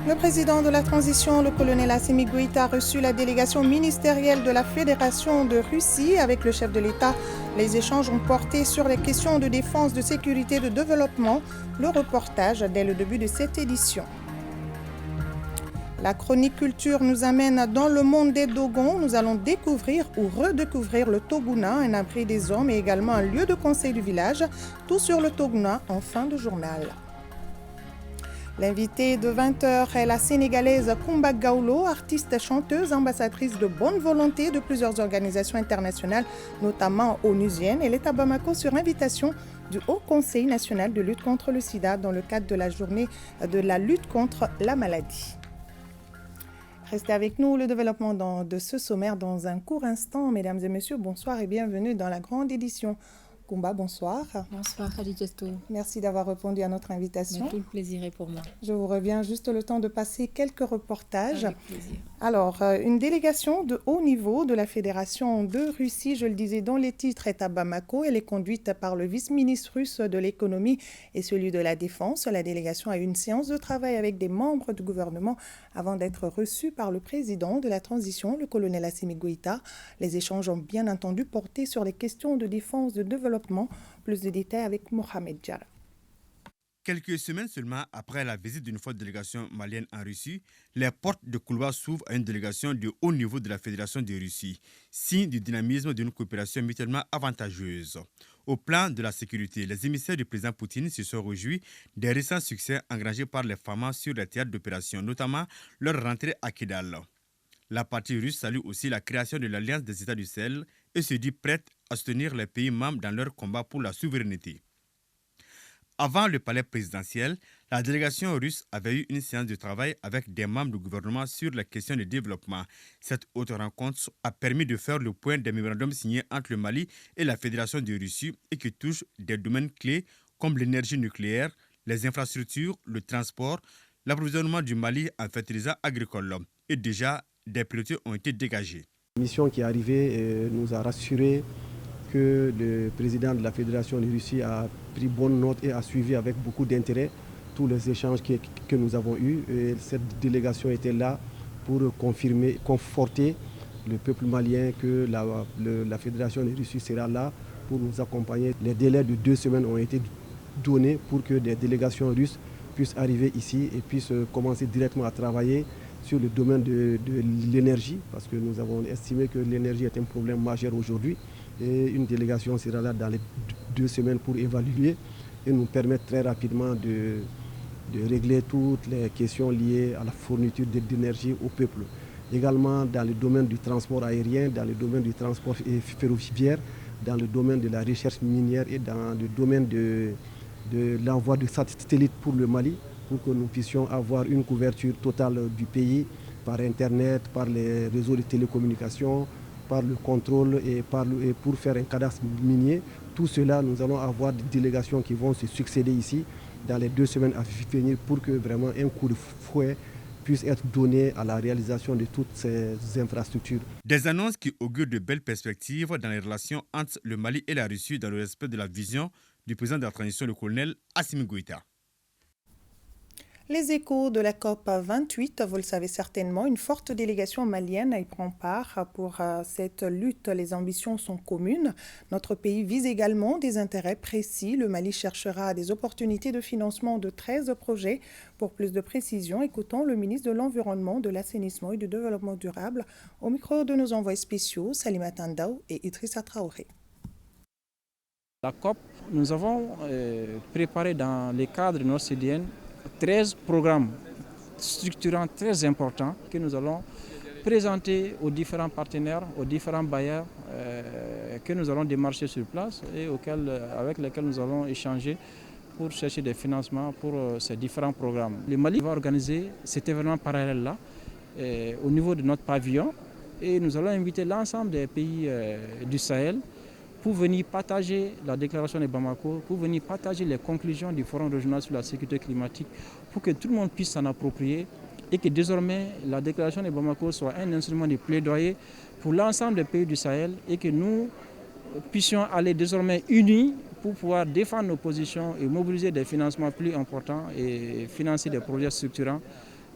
Le président de la transition, le colonel Assimi Goïta, a reçu la délégation ministérielle de la Fédération de Russie avec le chef de l'État. Les échanges ont porté sur les questions de défense, de sécurité, de développement. Le reportage dès le début de cette édition. La chronique culture nous amène dans le monde des Dogons. Nous allons découvrir ou redécouvrir le Toguna, un abri des hommes et également un lieu de conseil du village. Tout sur le Toguna en fin de journal. L'invitée de 20h est la Sénégalaise Kumba Gawlo, artiste chanteuse, ambassadrice de bonne volonté de plusieurs organisations internationales, notamment onusiennes. Elle est à Bamako sur invitation du Haut Conseil national de lutte contre le sida dans le cadre de la journée de la lutte contre la maladie. Restez avec nous, le développement de ce sommaire dans un court instant. Mesdames et messieurs, bonsoir et bienvenue dans la grande édition. Kumba, bonsoir. Bonsoir Khadijatou. Merci d'avoir répondu à notre invitation. Tout le plaisir est pour moi. Je vous reviens juste le temps de passer quelques reportages. Avec plaisir. Alors, une délégation de haut niveau de la Fédération de Russie, je le disais dans les titres, est à Bamako. Elle est conduite par le vice-ministre russe de l'économie et celui de la défense. La délégation a eu une séance de travail avec des membres du gouvernement avant d'être reçue par le président de la transition, le colonel Assimi Goïta. Les échanges ont bien entendu porté sur les questions de défense, de développement. Plus de détails avec Mohamed Diarra. Quelques semaines seulement après la visite d'une forte délégation malienne en Russie, les portes de Koulba s'ouvrent à une délégation de haut niveau de la Fédération de Russie, signe du dynamisme d'une coopération mutuellement avantageuse. Au plan de la sécurité, les émissaires du président Poutine se sont réjouis des récents succès engrangés par les FAMA sur les théâtres d'opération, notamment leur rentrée à Kidal. La partie russe salue aussi la création de l'Alliance des États du Sahel et se dit prête à soutenir les pays membres dans leur combat pour la souveraineté. Avant le palais présidentiel, la délégation russe avait eu une séance de travail avec des membres du gouvernement sur les questions de développement. Cette haute rencontre a permis de faire le point des mémorandums signés entre le Mali et la Fédération de Russie et qui touchent des domaines clés comme l'énergie nucléaire, les infrastructures, le transport, l'approvisionnement du Mali en fertilisants agricoles. Et déjà, des priorités ont été dégagées. La mission qui est arrivée nous a rassuré que le président de la Fédération de Russie a pris bonne note et a suivi avec beaucoup d'intérêt tous les échanges que nous avons eus. Et cette délégation était là pour confirmer, conforter le peuple malien que la Fédération de Russie sera là pour nous accompagner. Les délais de 2 semaines ont été donnés pour que des délégations russes puissent arriver ici et puissent commencer directement à travailler sur le domaine de l'énergie, parce que nous avons estimé que l'énergie est un problème majeur aujourd'hui. Et une délégation sera là dans les 2 semaines pour évaluer et nous permettre très rapidement de régler toutes les questions liées à la fourniture d'énergie au peuple. Également dans le domaine du transport aérien, dans le domaine du transport ferroviaire, dans le domaine de la recherche minière et dans le domaine de l'envoi de satellites pour le Mali, pour que nous puissions avoir une couverture totale du pays par Internet, par les réseaux de télécommunications, par le contrôle et pour faire un cadastre minier. Tout cela, nous allons avoir des délégations qui vont se succéder ici dans les 2 semaines à venir pour que vraiment un coup de fouet puisse être donné à la réalisation de toutes ces infrastructures. Des annonces qui augurent de belles perspectives dans les relations entre le Mali et la Russie dans le respect de la vision du président de la transition, le colonel Assimi Goïta. Les échos de la COP 28, vous le savez certainement, une forte délégation malienne y prend part pour cette lutte. Les ambitions sont communes. Notre pays vise également des intérêts précis. Le Mali cherchera des opportunités de financement de 13 projets. Pour plus de précision, écoutons le ministre de l'Environnement, de l'Assainissement et du Développement durable au micro de nos envoyés spéciaux, Salimata Ndao et Idrissa Traoré. La COP, nous avons préparé dans le cadre de notre CDN 13 programmes structurants très importants que nous allons présenter aux différents partenaires, aux différents bailleurs que nous allons démarcher sur place et avec lesquels nous allons échanger pour chercher des financements pour ces différents programmes. Le Mali va organiser cet événement parallèle-là au niveau de notre pavillon et nous allons inviter l'ensemble des pays du Sahel pour venir partager la déclaration de Bamako, pour venir partager les conclusions du Forum régional sur la sécurité climatique, pour que tout le monde puisse s'en approprier et que désormais la déclaration de Bamako soit un instrument de plaidoyer pour l'ensemble des pays du Sahel et que nous puissions aller désormais unis pour pouvoir défendre nos positions et mobiliser des financements plus importants et financer des projets structurants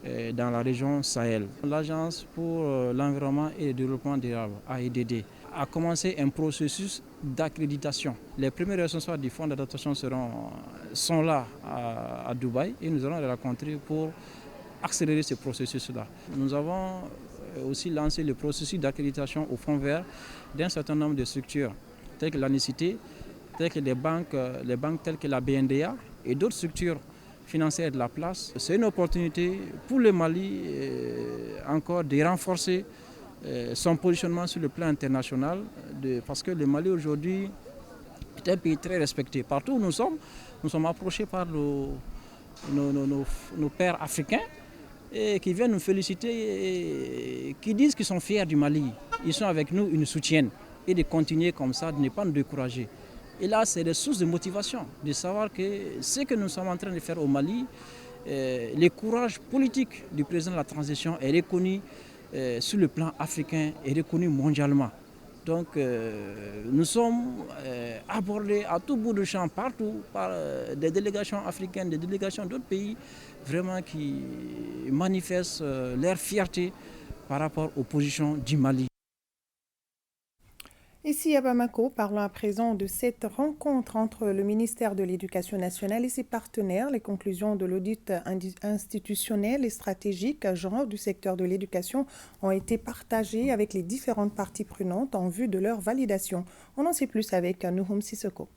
dans la région Sahel. L'Agence pour l'environnement et le développement durable, AEDD, a commencé un processus d'accréditation. Les premiers responsables du fonds d'adaptation sont là à Dubaï et nous allons les rencontrer pour accélérer ce processus-là. Nous avons aussi lancé le processus d'accréditation au fonds vert d'un certain nombre de structures, telles que l'ANICité, telles que les banques telles que la BNDA et d'autres structures financières de la place. C'est une opportunité pour le Mali encore de renforcer son positionnement sur le plan international, parce que le Mali aujourd'hui est un pays très respecté. Partout où nous sommes approchés par nos pères africains et qui viennent nous féliciter et qui disent qu'ils sont fiers du Mali. Ils sont avec nous, ils nous soutiennent et de continuer comme ça, de ne pas nous décourager. Et là, c'est des sources de motivation, de savoir que ce que nous sommes en train de faire au Mali, le courage politique du président de la transition est reconnu sur le plan africain, est reconnu mondialement. Donc nous sommes abordés à tout bout de champ, partout, par des délégations africaines, des délégations d'autres pays, vraiment qui manifestent leur fierté par rapport aux positions du Mali. Ici à Bamako, parlons à présent de cette rencontre entre le ministère de l'Éducation nationale et ses partenaires. Les conclusions de l'audit institutionnel et stratégique genre du secteur de l'éducation ont été partagées avec les différentes parties prenantes en vue de leur validation. On en sait plus avec Nouhoum Sissoko.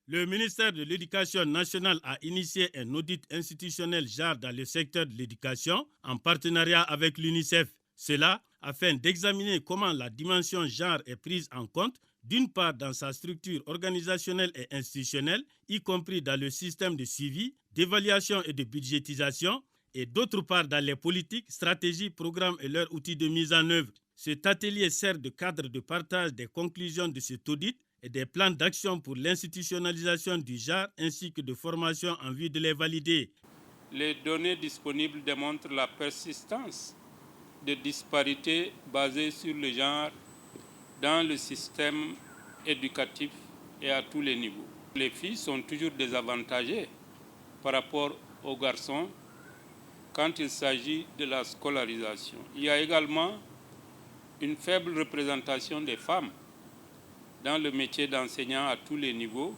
Le ministère de l'Éducation nationale a initié un audit institutionnel genre dans le secteur de l'éducation en partenariat avec l'UNICEF. Cela afin d'examiner comment la dimension genre est prise en compte, d'une part dans sa structure organisationnelle et institutionnelle, y compris dans le système de suivi, d'évaluation et de budgétisation, et d'autre part dans les politiques, stratégies, programmes et leurs outils de mise en œuvre. Cet atelier sert de cadre de partage des conclusions de cet audit et des plans d'action pour l'institutionnalisation du genre ainsi que de formation en vue de les valider. Les données disponibles démontrent la persistance de disparités basées sur le genre dans le système éducatif et à tous les niveaux. Les filles sont toujours désavantagées par rapport aux garçons quand il s'agit de la scolarisation. Il y a également une faible représentation des femmes dans le métier d'enseignant à tous les niveaux.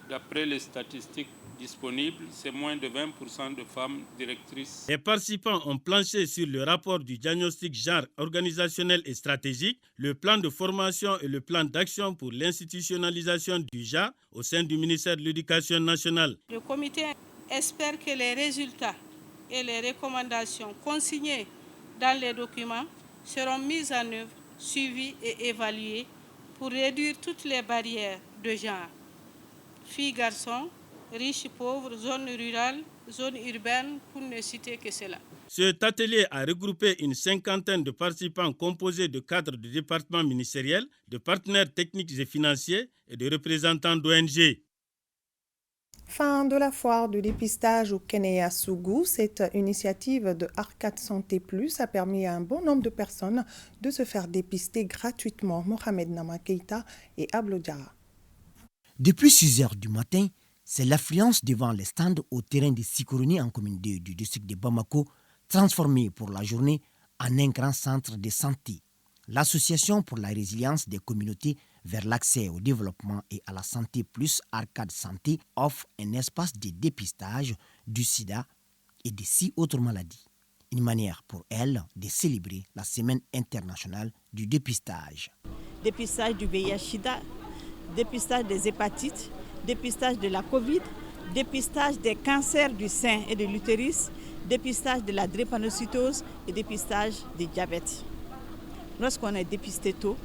D'après les statistiques disponibles, c'est moins de 20% de femmes directrices. Les participants ont planché sur le rapport du diagnostic genre organisationnel et stratégique, le plan de formation et le plan d'action pour l'institutionnalisation du genre au sein du ministère de l'Éducation nationale. Le comité espère que les résultats et les recommandations consignées dans les documents seront mises en œuvre, suivies et évaluées pour réduire toutes les barrières de genre. Filles, garçons, riches, pauvres, zones rurales, zones urbaines, pour ne citer que cela. Cet atelier a regroupé une cinquantaine de participants composés de cadres de départements ministériels, de partenaires techniques et financiers et de représentants d'ONG. Fin de la foire de dépistage au Kenya Sougou. Cette initiative de Arcade Santé Plus a permis à un bon nombre de personnes de se faire dépister gratuitement. Mohamed Nama Keita et Ablo Diarra. Depuis 6 heures du matin, c'est l'affluence devant les stands au terrain de Sikoroni en commune 2 du district de Bamako, transformé pour la journée en un grand centre de santé. L'Association pour la résilience des communautés vers l'accès au développement et à la santé plus Arcade Santé offre un espace de dépistage du sida et de 6 autres maladies. Une manière pour elle de célébrer la semaine internationale du dépistage. Dépistage du VIH-Sida, dépistage des hépatites, dépistage de la Covid, dépistage des cancers du sein et de l'utérus, dépistage de la drépanocytose et dépistage du diabète. Lorsqu'on est dépisté tôt,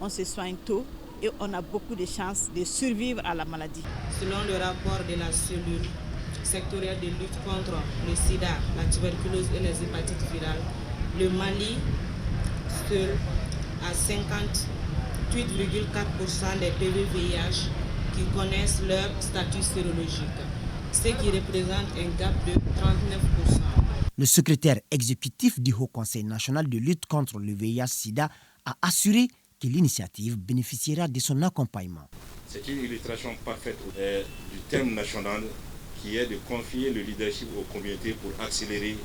on se soigne tôt et on a beaucoup de chances de survivre à la maladie. Selon le rapport de la cellule sectorielle de lutte contre le sida, la tuberculose et les hépatites virales, le Mali seul a 58,4% des PV-VIH qui connaissent leur statut sérologique, ce qui représente un gap de 39%. Le secrétaire exécutif du Haut Conseil national de lutte contre le VIH-Sida a assuré que l'initiative bénéficiera de son accompagnement. C'est une illustration parfaite du thème national qui est de confier le leadership aux communautés pour accélérer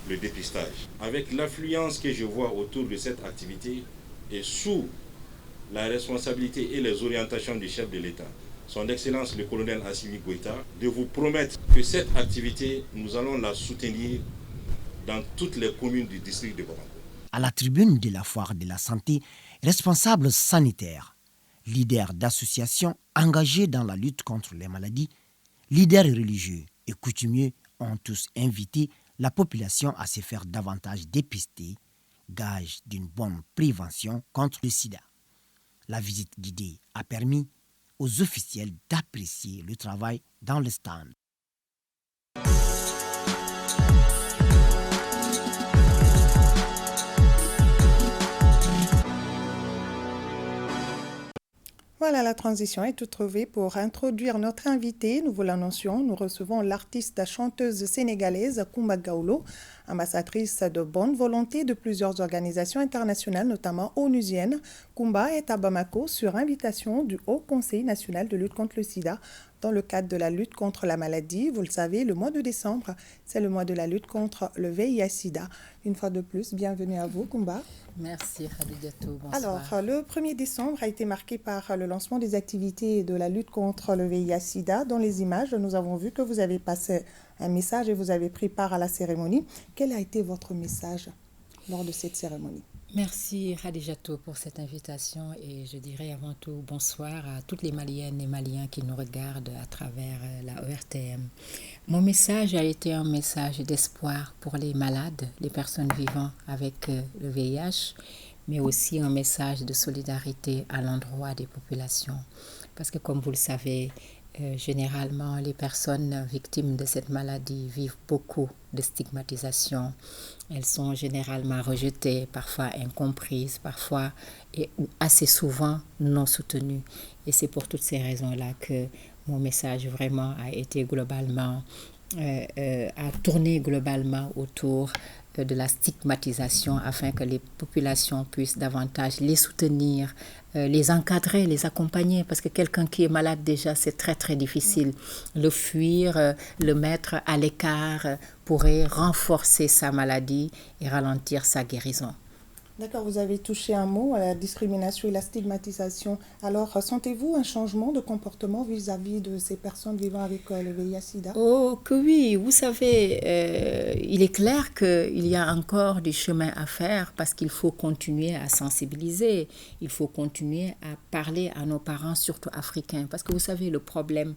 le dépistage. Avec l'affluence que je vois autour de cette activité et sous la responsabilité et les orientations du chef de l'État, son Excellence le colonel Assimi Goïta, de vous promettre que cette activité, nous allons la soutenir dans toutes les communes du district de Bamako. À la tribune de la foire de la santé, responsables sanitaires, leaders d'associations engagés dans la lutte contre les maladies, leaders religieux et coutumiers ont tous invité la population à se faire davantage dépister, gage d'une bonne prévention contre le sida. La visite guidée a permis aux officiels d'apprécier le travail dans le stand. Voilà, la transition est toute trouvée pour introduire notre invité. Nous vous l'annoncions, nous recevons l'artiste chanteuse sénégalaise Coumba Gawlo, ambassadrice de bonne volonté de plusieurs organisations internationales, notamment onusiennes. Coumba est à Bamako sur invitation du Haut Conseil national de lutte contre le sida dans le cadre de la lutte contre la maladie. Vous le savez, le mois de décembre, c'est le mois de la lutte contre le VIH-Sida. Une fois de plus, bienvenue à vous, Coumba. Merci, Khadijatou. Bonsoir. Alors, le 1er décembre a été marqué par le lancement des activités de la lutte contre le VIH-Sida. Dans les images, nous avons vu que vous avez passé un message et vous avez pris part à la cérémonie. Quel a été votre message lors de cette cérémonie? Merci Khadijatou pour cette invitation et je dirais avant tout bonsoir à toutes les Maliennes et Maliens qui nous regardent à travers la ORTM. Mon message a été un message d'espoir pour les malades, les personnes vivant avec le VIH, mais aussi un message de solidarité à l'endroit des populations. Parce que comme vous le savez, généralement, les personnes victimes de cette maladie vivent beaucoup de stigmatisation. Elles sont généralement rejetées, parfois incomprises, parfois et assez souvent non soutenues. Et c'est pour toutes ces raisons-là que mon message vraiment a été globalement, a tourné globalement autour de la stigmatisation afin que les populations puissent davantage les soutenir, les encadrer, les accompagner, parce que quelqu'un qui est malade déjà, c'est très très difficile. Le fuir, le mettre à l'écart pourrait renforcer sa maladie et ralentir sa guérison. D'accord, vous avez touché un mot, la discrimination et la stigmatisation. Alors, sentez-vous un changement de comportement vis-à-vis de ces personnes vivant avec le VIH-Sida? Oh, que oui, vous savez, il est clair qu'il y a encore du chemin à faire parce qu'il faut continuer à sensibiliser, il faut continuer à parler à nos parents, surtout africains. Parce que vous savez, le problème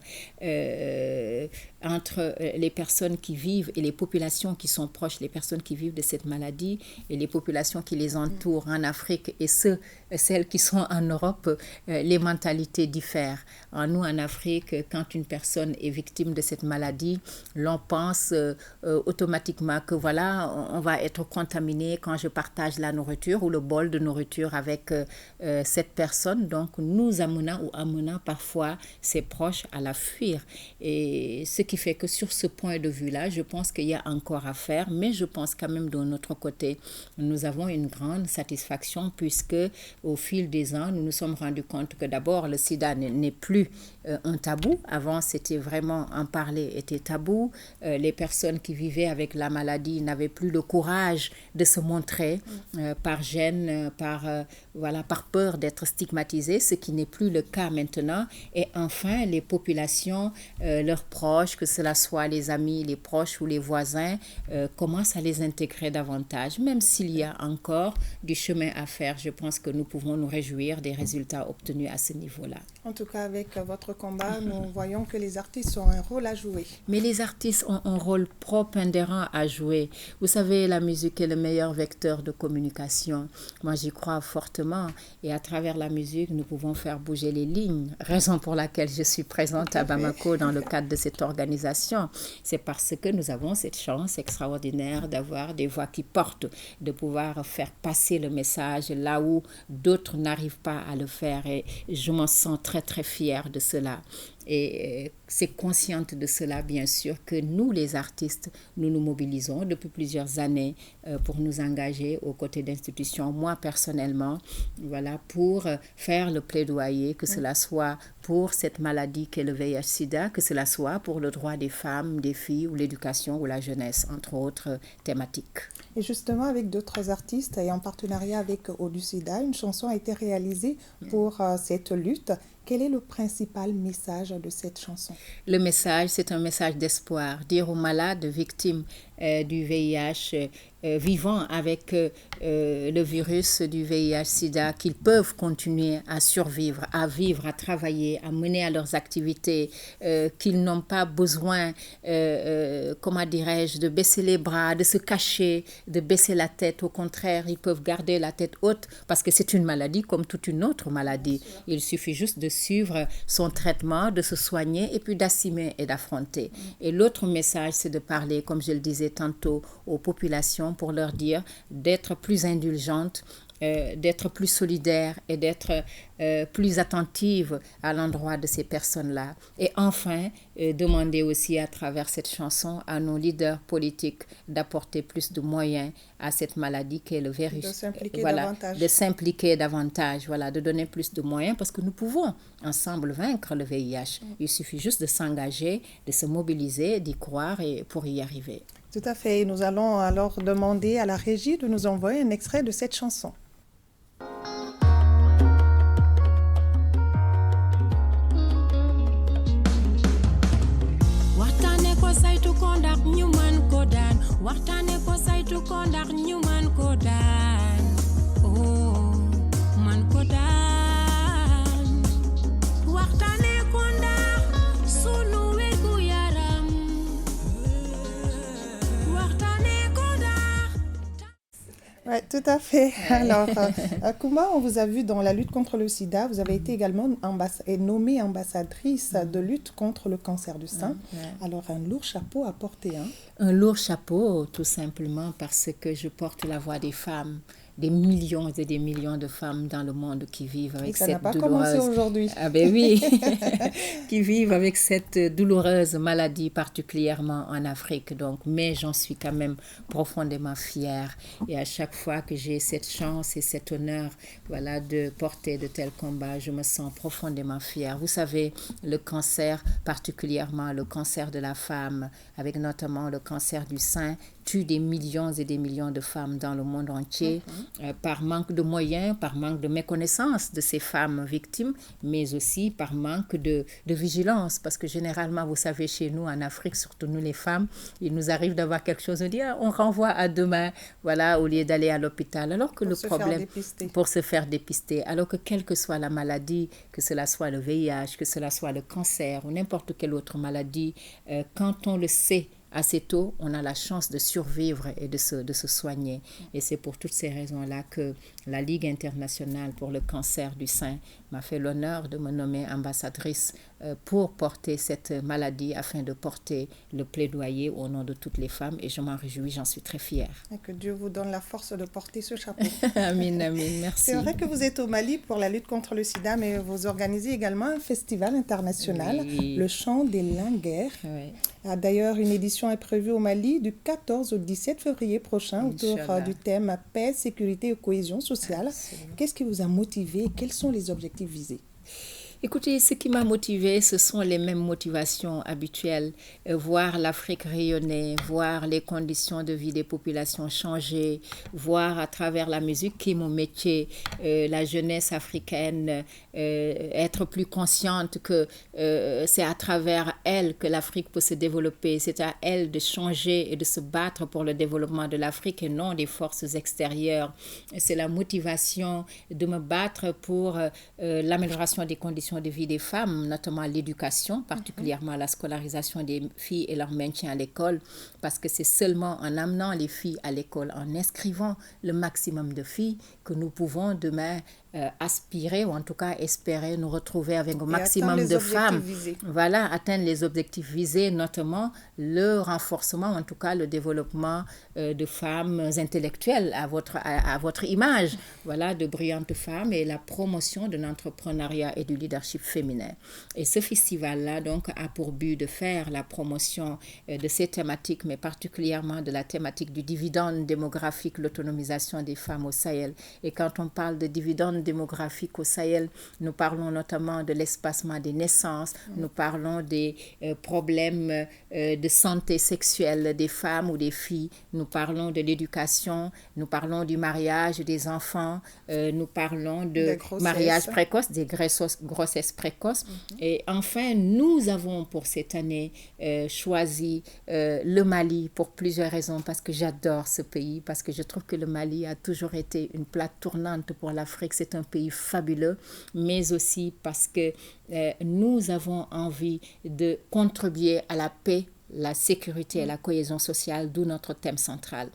entre les personnes qui vivent et les populations qui sont proches, les personnes qui vivent de cette maladie et les populations qui les entourent en Afrique et celles qui sont en Europe, les mentalités diffèrent. Nous, en Afrique, quand une personne est victime de cette maladie, l'on pense automatiquement que voilà, on va être contaminé quand je partage la nourriture ou le bol de nourriture avec cette personne. Donc, nous amenons parfois ses proches à la fuir. Et ce qui fait que sur ce point de vue-là, je pense qu'il y a encore à faire, mais je pense quand même de notre côté, nous avons une grande satisfaction puisque au fil des ans, nous nous sommes rendus compte que d'abord, le sida n'est plus un tabou. Avant, c'était vraiment, en parler était tabou. Les personnes qui vivaient avec la maladie n'avaient plus le courage de se montrer par gêne, par peur d'être stigmatisées, ce qui n'est plus le cas maintenant. Et enfin, les populations, leurs proches, que cela soit les amis, les proches ou les voisins, commencent à les intégrer davantage. Même s'il y a encore du chemin à faire, je pense que nous pouvons nous réjouir des résultats obtenus à ce niveau-là. En tout cas, avec votre combat, nous voyons que les artistes ont un rôle à jouer. Mais les artistes ont un rôle prépondérant à jouer. Vous savez, la musique est le meilleur vecteur de communication. Moi, j'y crois fortement. Et à travers la musique, nous pouvons faire bouger les lignes. Raison pour laquelle je suis présente à Bamako dans le cadre de cette organisation. C'est parce que nous avons cette chance extraordinaire d'avoir des voix qui portent, de pouvoir faire passer le message là où d'autres n'arrivent pas à le faire. Et je m'en sens très, très fière de cela. Et c'est consciente de cela, bien sûr, que nous, les artistes, nous nous mobilisons depuis plusieurs années pour nous engager aux côtés d'institutions. Moi, personnellement, voilà, pour faire le plaidoyer, que cela soit pour cette maladie qu'est le VIH-Sida, que cela soit pour le droit des femmes, des filles, ou l'éducation ou la jeunesse, entre autres thématiques. Et justement, avec d'autres artistes et en partenariat avec ODU-SIDA, une chanson a été réalisée pour cette lutte. Quel est le principal message de cette chanson? Le message, c'est un message d'espoir. Dire aux malades victimes du VIH, vivant avec le virus du VIH-Sida, qu'ils peuvent continuer à survivre, à vivre, à travailler, à mener à leurs activités, qu'ils n'ont pas besoin, comment dirais-je, de baisser les bras, de se cacher, de baisser la tête. Au contraire, ils peuvent garder la tête haute parce que c'est une maladie comme toute une autre maladie. Il suffit juste de suivre son traitement, de se soigner et puis d'assumer et d'affronter. Et l'autre message, c'est de parler, comme je le disais tantôt, aux populations pour leur dire d'être plus indulgentes, d'être plus solidaires et d'être plus attentives à l'endroit de ces personnes-là. Et enfin, demander aussi à travers cette chanson à nos leaders politiques d'apporter plus de moyens à cette maladie qu'est le virus. De s'impliquer davantage. De s'impliquer davantage, de donner plus de moyens parce que nous pouvons ensemble vaincre le VIH. Il suffit juste de s'engager, de se mobiliser, d'y croire et pour y arriver. Tout à fait. Nous allons alors demander à la régie de nous envoyer un extrait de cette chanson. Oui, tout à fait. Alors, Koumba, on vous a vu dans la lutte contre le sida. Vous avez été également nommée ambassadrice de lutte contre le cancer du sein. Alors, un lourd chapeau à porter. Un lourd chapeau, tout simplement, parce que je porte la voix des femmes. Des millions et des millions de femmes dans le monde qui vivent avec cette douloureuse... Ça n'a pas commencé aujourd'hui. Ah ben oui, qui vivent avec cette douloureuse maladie, particulièrement en Afrique. Donc, mais j'en suis quand même profondément fière. Et à chaque fois que j'ai cette chance et cet honneur, de porter de tels combats, je me sens profondément fière. Vous savez, le cancer, particulièrement le cancer de la femme, avec notamment le cancer du sein, tue des millions et des millions de femmes dans le monde entier par manque de moyens, par manque de méconnaissance de ces femmes victimes, mais aussi par manque de vigilance. Parce que généralement, vous savez, chez nous, en Afrique, surtout nous les femmes, il nous arrive d'avoir quelque chose, on dit, on renvoie à demain, au lieu d'aller à l'hôpital. Alors que le problème, pour se faire dépister, alors que quelle que soit la maladie, que cela soit le VIH, que cela soit le cancer ou n'importe quelle autre maladie, quand on le sait, assez tôt, on a la chance de survivre et de se soigner. Et c'est pour toutes ces raisons-là que la Ligue internationale pour le cancer du sein m'a fait l'honneur de me nommer ambassadrice pour porter cette maladie afin de porter le plaidoyer au nom de toutes les femmes. Et je m'en réjouis, j'en suis très fière. Et que Dieu vous donne la force de porter ce chapeau. Amin, amin, merci. C'est vrai que vous êtes au Mali pour la lutte contre le sida, mais vous organisez également un festival international, le Chant des Linguères. D'ailleurs, une édition est prévue au Mali du 14 au 17 février prochain autour du thème paix, sécurité et cohésion sociale. Qu'est-ce qui vous a motivé? Quels sont les objectifs visés? Écoutez, ce qui m'a motivée, ce sont les mêmes motivations habituelles. Voir l'Afrique rayonner, voir les conditions de vie des populations changer, voir à travers la musique, qui est mon métier, la jeunesse africaine, être plus consciente que c'est à travers elle que l'Afrique peut se développer. C'est à elle de changer et de se battre pour le développement de l'Afrique et non des forces extérieures. C'est la motivation de me battre pour l'amélioration des conditions de vie des femmes, notamment l'éducation, particulièrement la scolarisation des filles et leur maintien à l'école, parce que c'est seulement en amenant les filles à l'école, en inscrivant le maximum de filles, que nous pouvons demain aspirer, ou en tout cas espérer nous retrouver avec un maximum de femmes. Voilà, atteindre les objectifs visés, notamment le renforcement, en tout cas le développement de femmes intellectuelles à votre image, voilà, de brillantes femmes, et la promotion de l'entrepreneuriat et du leadership féminin. Et ce festival-là, donc, a pour but de faire la promotion de ces thématiques, mais particulièrement de la thématique du dividende démographique, l'autonomisation des femmes au Sahel. Et quand on parle de dividende démographique au Sahel, nous parlons notamment de l'espacement des naissances, nous parlons des problèmes de santé sexuelle des femmes ou des filles, nous parlons de l'éducation, nous parlons du mariage des enfants, nous parlons de mariage précoce, des grossesses précoces. Et enfin, nous avons pour cette année choisi le Mali pour plusieurs raisons, parce que j'adore ce pays, parce que je trouve que le Mali a toujours été une plaque tournante pour l'Afrique. C'est un pays fabuleux, mais aussi parce que nous avons envie de contribuer à la paix, la sécurité et la cohésion sociale, d'où notre thème central.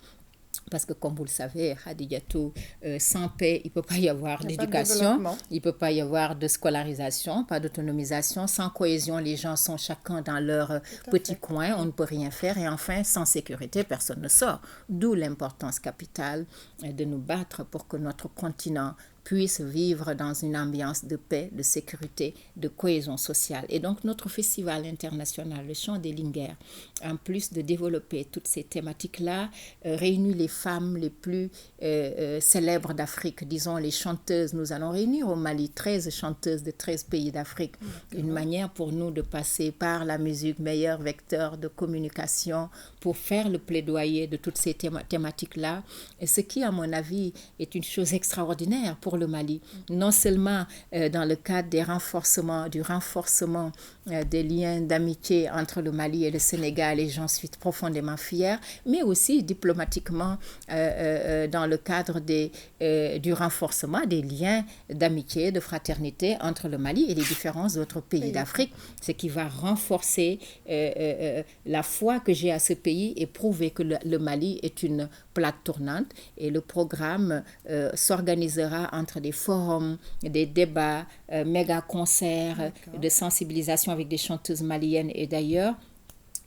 Parce que comme vous le savez, Hadijatou, sans paix, il ne peut pas y avoir d'éducation, il ne peut pas y avoir de scolarisation, pas d'autonomisation. Sans cohésion, les gens sont chacun dans leur petit coin, on ne peut rien faire. Et enfin, sans sécurité, personne ne sort. D'où l'importance capitale de nous battre pour que notre continent puisse vivre dans une ambiance de paix, de sécurité, de cohésion sociale. Et donc, notre festival international, le Chant des Linguères, en plus de développer toutes ces thématiques-là, réunit les femmes les plus célèbres d'Afrique, disons les chanteuses. Nous allons réunir au Mali 13 chanteuses de 13 pays d'Afrique. Une manière pour nous de passer par la musique, meilleur vecteur de communication, pour faire le plaidoyer de toutes ces thématiques-là. Et ce qui, à mon avis, est une chose extraordinaire pour le Mali, non seulement dans le cadre du renforcement des liens d'amitié entre le Mali et le Sénégal, et j'en suis profondément fière, mais aussi diplomatiquement dans le cadre du renforcement des liens d'amitié, de fraternité entre le Mali et les différents autres pays d'Afrique, ce qui va renforcer la foi que j'ai à ce pays et prouver que le Mali est une plaque tournante. Et le programme s'organisera entre des forums, des débats, méga concerts de sensibilisation avec des chanteuses maliennes et d'ailleurs,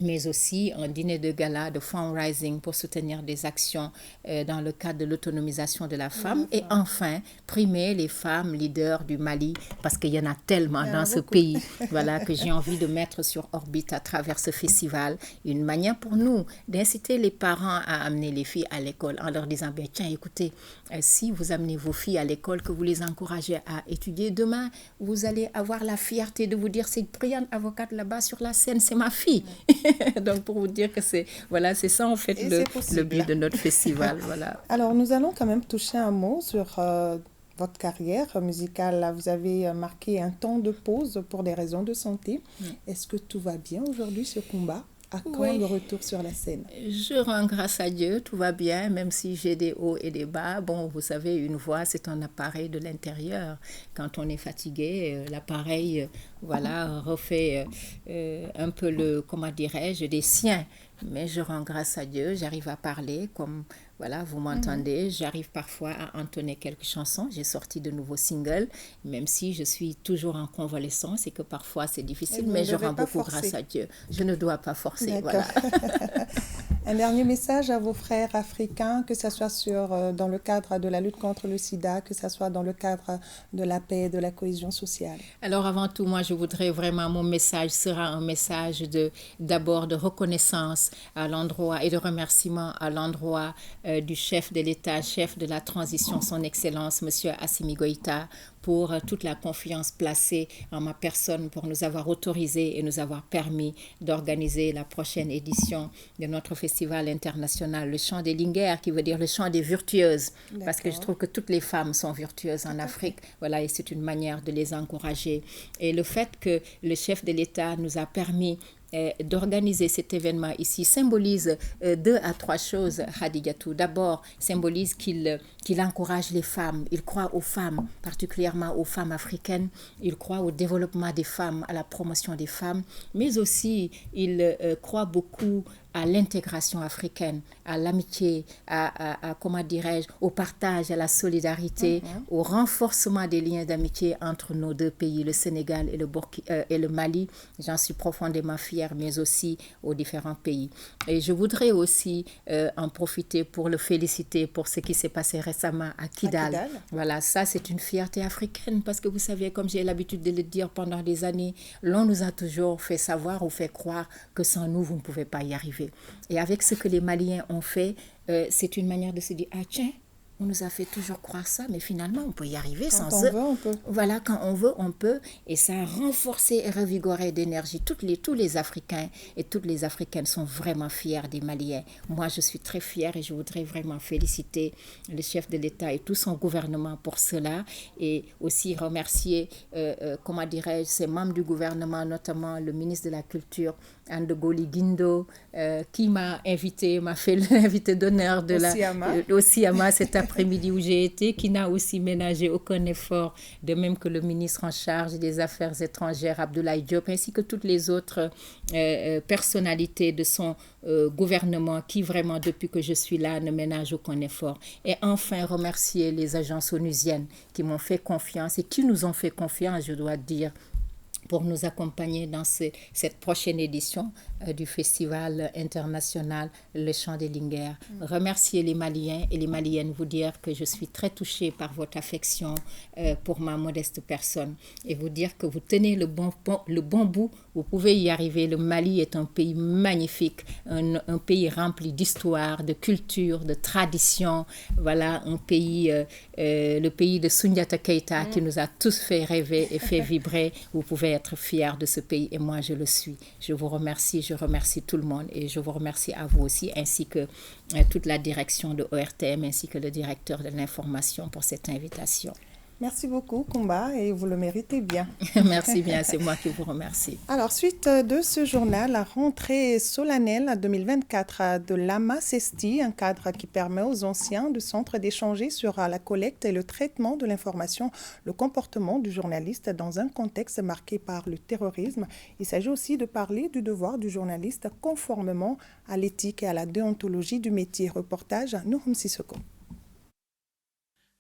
mais aussi un dîner de gala de fundraising pour soutenir des actions dans le cadre de l'autonomisation de la femme. Et enfin, primer les femmes leaders du Mali, parce qu'il y en a tellement dans ce pays, voilà, que j'ai envie de mettre sur orbite à travers ce festival. Une manière pour nous d'inciter les parents à amener les filles à l'école en leur disant, bien, tiens, écoutez, si vous amenez vos filles à l'école, que vous les encouragez à étudier, demain, vous allez avoir la fierté de vous dire, cette brillante avocate là-bas sur la scène, c'est ma fille. Donc, pour vous dire que c'est ça en fait le but de notre festival. Voilà. Alors, nous allons quand même toucher un mot sur votre carrière musicale. Là, vous avez marqué un temps de pause pour des raisons de santé. Est-ce que tout va bien aujourd'hui, ce combat? À quand le retour sur la scène? Je rends grâce à Dieu, tout va bien, même si j'ai des hauts et des bas. Bon, vous savez, une voix, c'est un appareil de l'intérieur. Quand on est fatigué, l'appareil, refait un peu comment dirais-je, des siens. Mais je rends grâce à Dieu, j'arrive à parler comme, vous m'entendez, j'arrive parfois à entonner quelques chansons. J'ai sorti de nouveaux singles, même si je suis toujours en convalescence et que parfois c'est difficile, mais je rends beaucoup grâce à Dieu. Je ne dois pas forcer, voilà. Un dernier message à vos frères africains, que ce soit dans le cadre de la lutte contre le sida, que ce soit dans le cadre de la paix et de la cohésion sociale. Alors avant tout, moi je voudrais vraiment, mon message sera un message d'abord de reconnaissance à l'endroit et de remerciement à l'endroit du chef de l'État, chef de la transition, son Excellence, M. Assimi Goïta, pour toute la confiance placée en ma personne, pour nous avoir autorisé et nous avoir permis d'organiser la prochaine édition de notre festival international, le Chant des Linguères, qui veut dire le chant des virtueuses, parce que je trouve que toutes les femmes sont virtueuses en Afrique, et c'est une manière de les encourager. Et le fait que le chef de l'État nous a permis d'organiser cet événement ici symbolise 2 à 3 choses, Hadijatou. D'abord, symbolise qu'il encourage les femmes, il croit aux femmes, particulièrement aux femmes africaines, il croit au développement des femmes, à la promotion des femmes, mais aussi il croit beaucoup à l'intégration africaine, à l'amitié, comment dirais-je, au partage, à la solidarité, au renforcement des liens d'amitié entre nos deux pays, le Sénégal et le Mali. J'en suis profondément fière, mais aussi aux différents pays. Et je voudrais aussi en profiter pour le féliciter pour ce qui s'est passé récemment à Kidal. Voilà, ça c'est une fierté africaine parce que vous savez, comme j'ai l'habitude de le dire pendant des années, l'on nous a toujours fait savoir ou fait croire que sans nous, vous ne pouvez pas y arriver. Et avec ce que les Maliens ont fait, c'est une manière de se dire, ah tiens, on nous a fait toujours croire ça, mais finalement, on peut y arriver sans eux. Quand on veut, on peut. Voilà, quand on veut, on peut. Et ça a renforcé et revigoré d'énergie. Tous les Africains et toutes les Africaines sont vraiment fiers des Maliens. Moi, je suis très fière et je voudrais vraiment féliciter le chef de l'État et tout son gouvernement pour cela. Et aussi remercier, comment dirais-je, ses membres du gouvernement, notamment le ministre de la Culture, Andegoli Guindo, qui m'a fait l'invité d'honneur au Siama cet après-midi où j'ai été, qui n'a aussi ménagé aucun effort, de même que le ministre en charge des Affaires étrangères, Abdoulaye Diop, ainsi que toutes les autres personnalités de son gouvernement qui vraiment, depuis que je suis là, ne ménagent aucun effort. Et enfin, remercier les agences onusiennes qui m'ont fait confiance et qui nous ont fait confiance, je dois dire, pour nous accompagner dans cette prochaine édition du Festival international Le Chant des Linguères. Remercier les Maliens et les Maliennes, vous dire que je suis très touchée par votre affection pour ma modeste personne et vous dire que vous tenez le bon bout, vous pouvez y arriver. Le Mali est un pays magnifique, un pays rempli d'histoire, de culture, de tradition. Voilà, un pays, le pays de Soundiata Keita qui nous a tous fait rêver et fait vibrer. Vous pouvez être fiers de ce pays et moi je le suis. Je vous remercie, je remercie tout le monde et je vous remercie à vous aussi ainsi que toute la direction de ORTM ainsi que le directeur de l'information pour cette invitation. Merci beaucoup, Kumba, et vous le méritez bien. Merci bien, c'est moi qui vous remercie. Alors, suite de ce journal, la rentrée solennelle 2024 de l'AMA CESTI, un cadre qui permet aux anciens du centre d'échanger sur la collecte et le traitement de l'information, le comportement du journaliste dans un contexte marqué par le terrorisme. Il s'agit aussi de parler du devoir du journaliste conformément à l'éthique et à la déontologie du métier. Reportage Nouhoum Sissoko.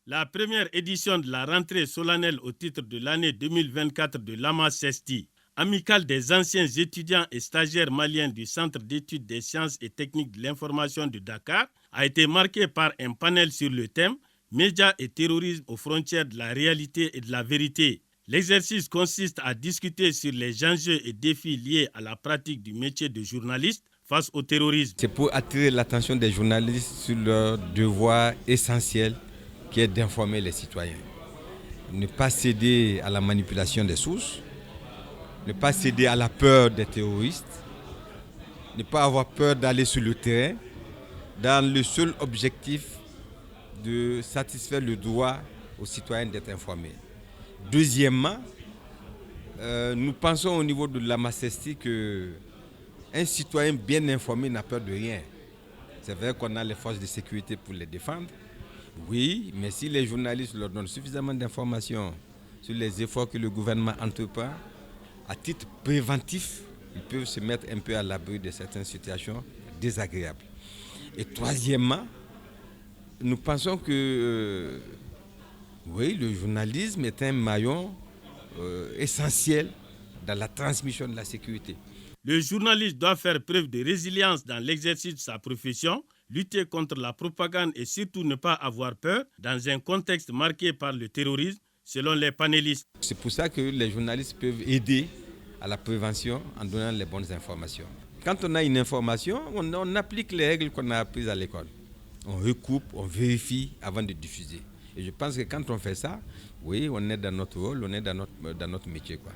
La première édition de la rentrée solennelle au titre de l'année 2024 de l'AMA CESTI, amicale des anciens étudiants et stagiaires maliens du Centre d'études des sciences et techniques de l'information de Dakar, a été marquée par un panel sur le thème « Médias et terrorisme aux frontières de la réalité et de la vérité ». L'exercice consiste à discuter sur les enjeux et défis liés à la pratique du métier de journaliste face au terrorisme. C'est pour attirer l'attention des journalistes sur leur devoir essentiel qui est d'informer les citoyens. Ne pas céder à la manipulation des sources, ne pas céder à la peur des terroristes, ne pas avoir peur d'aller sur le terrain dans le seul objectif de satisfaire le droit aux citoyens d'être informés. Deuxièmement, nous pensons au niveau de l'AMA CESTI qu'un citoyen bien informé n'a peur de rien. C'est vrai qu'on a les forces de sécurité pour les défendre. Oui, mais si les journalistes leur donnent suffisamment d'informations sur les efforts que le gouvernement entreprend, à titre préventif, ils peuvent se mettre un peu à l'abri de certaines situations désagréables. Et troisièmement, nous pensons que oui, le journalisme est un maillon essentiel dans la transmission de la sécurité. Le journaliste doit faire preuve de résilience dans l'exercice de sa profession, lutter contre la propagande et surtout ne pas avoir peur dans un contexte marqué par le terrorisme, selon les panélistes. C'est pour ça que les journalistes peuvent aider à la prévention en donnant les bonnes informations. Quand on a une information, on applique les règles qu'on a apprises à l'école. On recoupe, on vérifie avant de diffuser. Et je pense que quand on fait ça, oui, on est dans notre rôle, on est dans notre métier, quoi.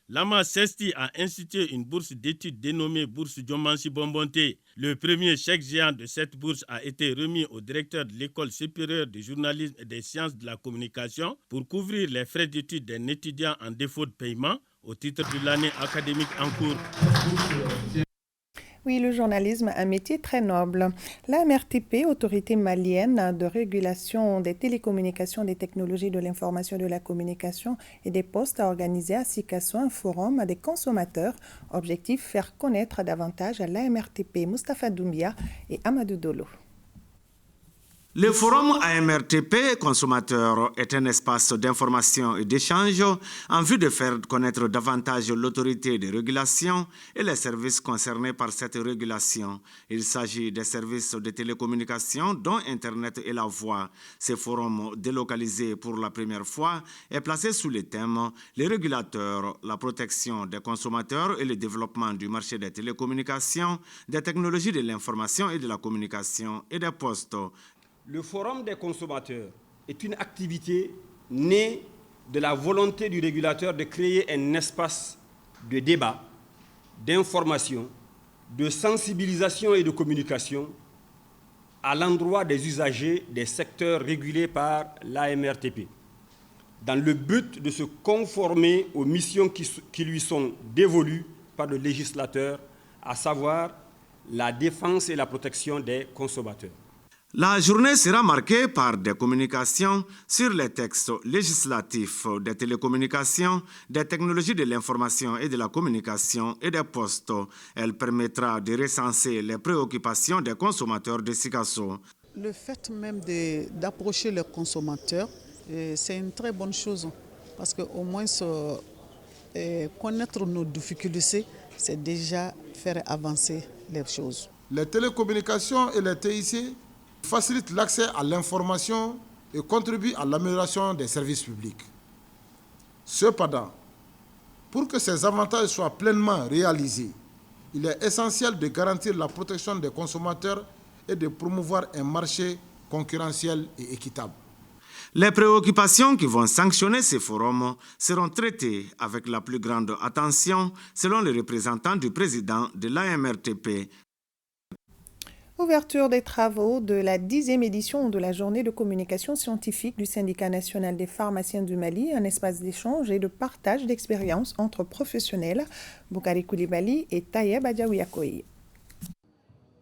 L'AMA CESTI a institué une bourse d'études dénommée Bourse Diomansi Bombonte. Le premier chèque géant de cette bourse a été remis au directeur de l'École supérieure de journalisme et des sciences de la communication pour couvrir les frais d'études d'un étudiant en défaut de paiement au titre de l'année académique en cours. Oui, le journalisme, un métier très noble. La MRTP, Autorité malienne de régulation des télécommunications, des technologies de l'information et de la communication et des postes, a organisé à Sikasso un forum des consommateurs. Objectif, faire connaître davantage à l'AMRTP. Moustapha Doumbia et Amadou Dolo. Le forum AMRTP consommateur est un espace d'information et d'échange en vue de faire connaître davantage l'autorité de régulation et les services concernés par cette régulation. Il s'agit des services de télécommunication dont Internet et la voix. Ce forum délocalisé pour la première fois est placé sous le thème « Les régulateurs, la protection des consommateurs et le développement du marché des télécommunications, des technologies de l'information et de la communication et des postes ». Le Forum des consommateurs est une activité née de la volonté du régulateur de créer un espace de débat, d'information, de sensibilisation et de communication à l'endroit des usagers des secteurs régulés par l'AMRTP, dans le but de se conformer aux missions qui lui sont dévolues par le législateur, à savoir la défense et la protection des consommateurs. La journée sera marquée par des communications sur les textes législatifs des télécommunications, des technologies de l'information et de la communication et des postes. Elle permettra de recenser les préoccupations des consommateurs de Sikasso. Le fait même d'approcher les consommateurs, c'est une très bonne chose parce qu'au moins connaître nos difficultés, c'est déjà faire avancer les choses. Les télécommunications et les TIC facilite l'accès à l'information et contribue à l'amélioration des services publics. Cependant, pour que ces avantages soient pleinement réalisés, il est essentiel de garantir la protection des consommateurs et de promouvoir un marché concurrentiel et équitable. Les préoccupations qui vont sanctionner ces forums seront traitées avec la plus grande attention, selon les représentants du président de l'AMRTP. Ouverture des travaux de la 10e édition de la journée de communication scientifique du Syndicat national des pharmaciens du Mali, un espace d'échange et de partage d'expériences entre professionnels. Boukari Koulibaly et Tayeb Adjaouyakoye.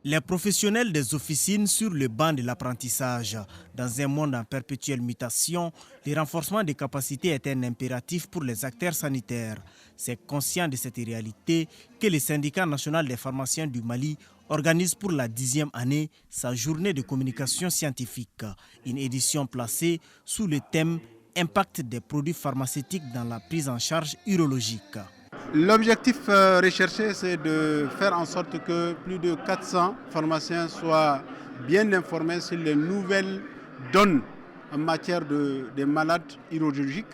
Les professionnels des officines sur le banc de l'apprentissage. Dans un monde en perpétuelle mutation, le renforcement des capacités est un impératif pour les acteurs sanitaires. C'est conscient de cette réalité que le Syndicat national des pharmaciens du Mali organise pour la 10e année sa journée de communication scientifique, une édition placée sous le thème « Impact des produits pharmaceutiques dans la prise en charge urologique ». L'objectif recherché, c'est de faire en sorte que plus de 400 pharmaciens soient bien informés sur les nouvelles donnes en matière de malades urologiques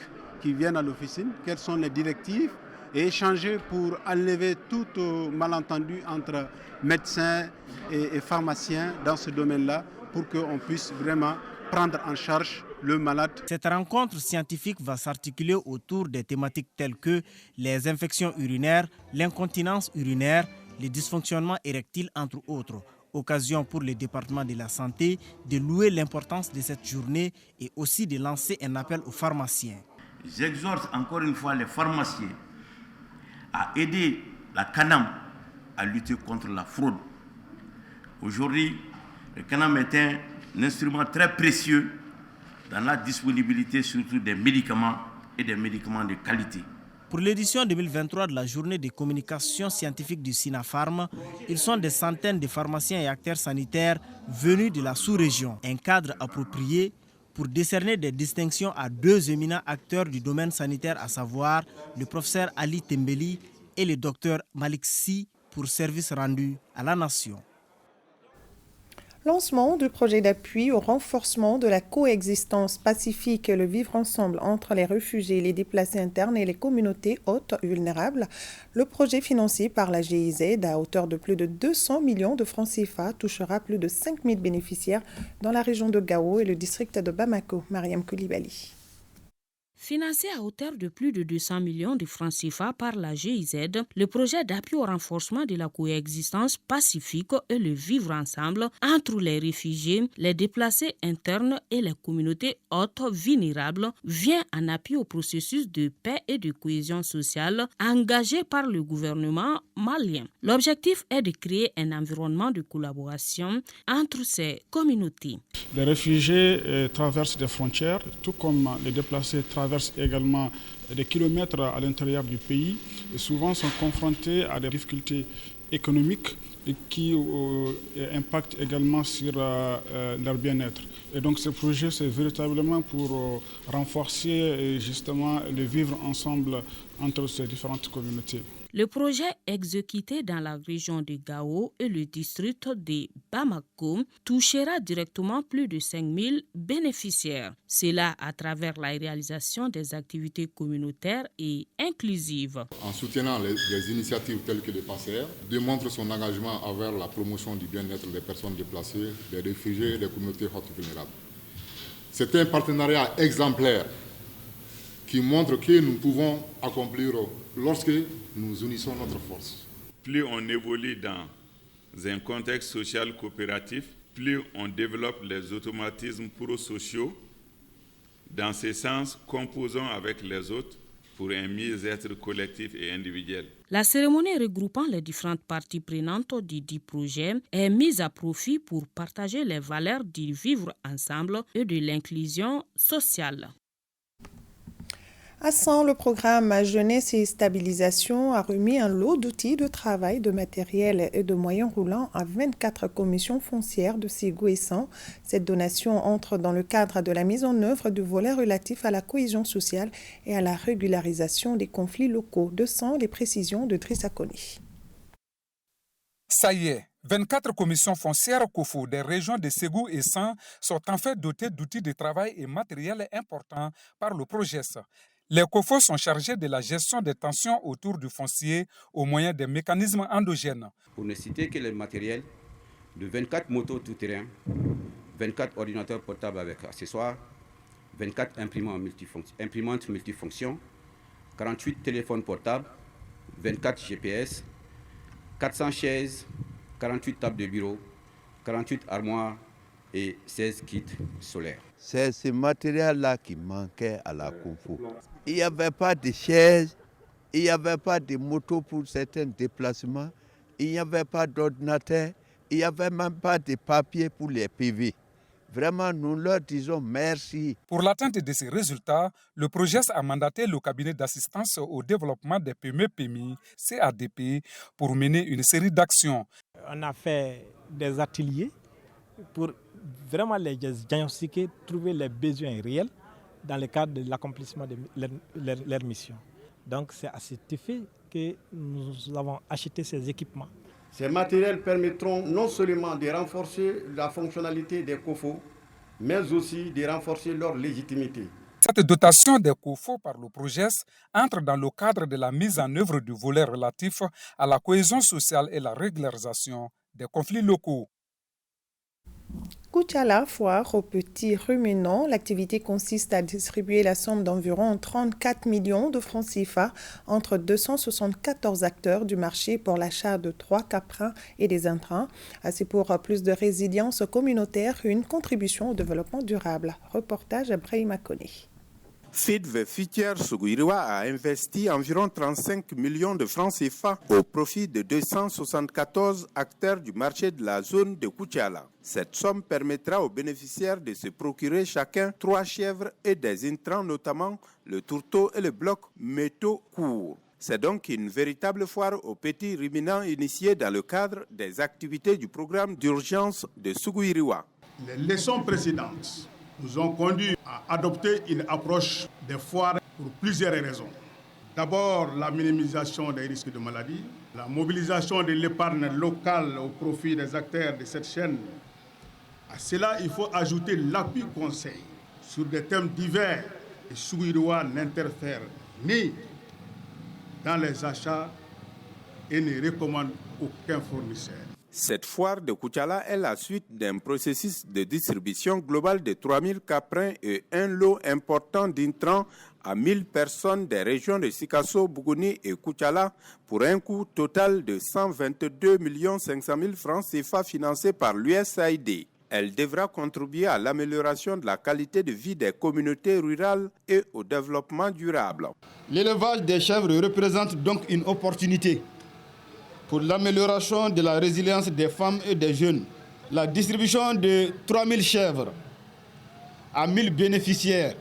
qui viennent à l'officine, quelles sont les directives, et échanger pour enlever tout malentendu entre médecins et pharmaciens dans ce domaine-là pour qu'on puisse vraiment prendre en charge le malade. Cette rencontre scientifique va s'articuler autour des thématiques telles que les infections urinaires, l'incontinence urinaire, les dysfonctionnements érectiles, entre autres. Occasion pour le département de la santé de louer l'importance de cette journée et aussi de lancer un appel aux pharmaciens. J'exhorte encore une fois les pharmaciens à aider la CANAM à lutter contre la fraude. Aujourd'hui, le CANAM est un instrument très précieux dans la disponibilité surtout des médicaments et des médicaments de qualité. Pour l'édition 2023 de la journée de communication scientifique du SINAPHARM, ils sont des centaines de pharmaciens et acteurs sanitaires venus de la sous-région. Un cadre approprié pour décerner des distinctions à deux éminents acteurs du domaine sanitaire, à savoir le professeur Ali Tembeli et le docteur Malik Sy pour service rendu à la nation. Lancement du projet d'appui au renforcement de la coexistence pacifique et le vivre ensemble entre les réfugiés, les déplacés internes et les communautés hautes vulnérables. Le projet financé par la GIZ à hauteur de plus de 200 millions de francs CFA touchera plus de 5000 bénéficiaires dans la région de Gao et le district de Bamako. Mariam Koulibaly. Financé à hauteur de plus de 200 millions de francs CFA par la GIZ, le projet d'appui au renforcement de la coexistence pacifique et le vivre ensemble entre les réfugiés, les déplacés internes et les communautés hautes vulnérables vient en appui au processus de paix et de cohésion sociale engagé par le gouvernement malien. L'objectif est de créer un environnement de collaboration entre ces communautés. Les réfugiés traversent des frontières, tout comme les déplacés traversent également des kilomètres à l'intérieur du pays et souvent sont confrontés à des difficultés économiques et qui impactent également sur leur bien-être. Et donc ce projet, c'est véritablement pour renforcer justement le vivre ensemble entre ces différentes communautés. Le projet exécuté dans la région de Gao et le district de Bamako touchera directement plus de 5000 bénéficiaires. Cela à travers la réalisation des activités communautaires et inclusives. En soutenant les initiatives telles que le PACER, démontre son engagement envers la promotion du bien-être des personnes déplacées, des réfugiés et des communautés hautes vulnérables. C'est un partenariat exemplaire qui montre que nous pouvons accomplir lorsque nous unissons notre force. Plus on évolue dans un contexte social coopératif, plus on développe les automatismes pro-sociaux. Dans ce sens, composons avec les autres pour un mieux-être collectif et individuel. La cérémonie regroupant les différentes parties prenantes du dit projet est mise à profit pour partager les valeurs du vivre ensemble et de l'inclusion sociale. À 100, le programme Jeunesse et Stabilisation a remis un lot d'outils de travail, de matériel et de moyens roulants à 24 commissions foncières de Ségou et 100. Cette donation entre dans le cadre de la mise en œuvre du volet relatif à la cohésion sociale et à la régularisation des conflits locaux. De 100, les précisions de Drissa Koni. Ça y est, 24 commissions foncières COFO des régions de Ségou et 100 sont en fait dotées d'outils de travail et matériel importants par le projet. Les COFO sont chargés de la gestion des tensions autour du foncier au moyen des mécanismes endogènes. Pour ne citer que les matériels, de 24 motos tout-terrain, 24 ordinateurs portables avec accessoires, 24 imprimantes multifonctions, 48 téléphones portables, 24 GPS, 400 chaises, 48 tables de bureau, 48 armoires et 16 kits solaires. C'est ce matériel-là qui manquait à la COFO. Il n'y avait pas de chaises, il n'y avait pas de motos pour certains déplacements, il n'y avait pas d'ordinateur, il n'y avait même pas de papier pour les PV. Vraiment, nous leur disons merci. Pour l'atteinte de ces résultats, le projet a mandaté le cabinet d'assistance au développement des PME-PMI, CADP, pour mener une série d'actions. On a fait des ateliers pour vraiment les diagnostiquer, trouver les besoins réels dans le cadre de l'accomplissement de leur mission. Donc c'est à cet effet que nous avons acheté ces équipements. Ces matériels permettront non seulement de renforcer la fonctionnalité des COFO, mais aussi de renforcer leur légitimité. Cette dotation des COFO par le projet entre dans le cadre de la mise en œuvre du volet relatif à la cohésion sociale et la régularisation des conflits locaux. Koutiala, foire aux petits ruminants. L'activité consiste à distribuer la somme d'environ 34 millions de francs CFA entre 274 acteurs du marché pour l'achat de 3 caprins et des intrants. C'est pour plus de résilience communautaire, une contribution au développement durable. Reportage Brahima Kone. Feed Future Suguiriwa a investi environ 35 millions de francs CFA au profit de 274 acteurs du marché de la zone de Koutiala. Cette somme permettra aux bénéficiaires de se procurer chacun 3 chèvres et des intrants, notamment le tourteau et le bloc métaux courts. C'est donc une véritable foire aux petits ruminants initiée dans le cadre des activités du programme d'urgence de Suguiriwa. Les leçons précédentes nous ont conduit à adopter une approche des foires pour plusieurs raisons. D'abord, la minimisation des risques de maladie, la mobilisation de l'épargne locale au profit des acteurs de cette chaîne. À cela, il faut ajouter l'appui conseil sur des thèmes divers et Suguiriwa n'interfère ni dans les achats et ne recommande aucun fournisseur. Cette foire de Koutiala est la suite d'un processus de distribution globale de 3000 caprins et un lot important d'intrants à 1000 personnes des régions de Sikasso, Bougouni et Koutiala pour un coût total de 122 500 000 francs CFA financés par l'USAID. Elle devra contribuer à l'amélioration de la qualité de vie des communautés rurales et au développement durable. L'élevage des chèvres représente donc une opportunité pour l'amélioration de la résilience des femmes et des jeunes. La distribution de 3000 chèvres à 1000 bénéficiaires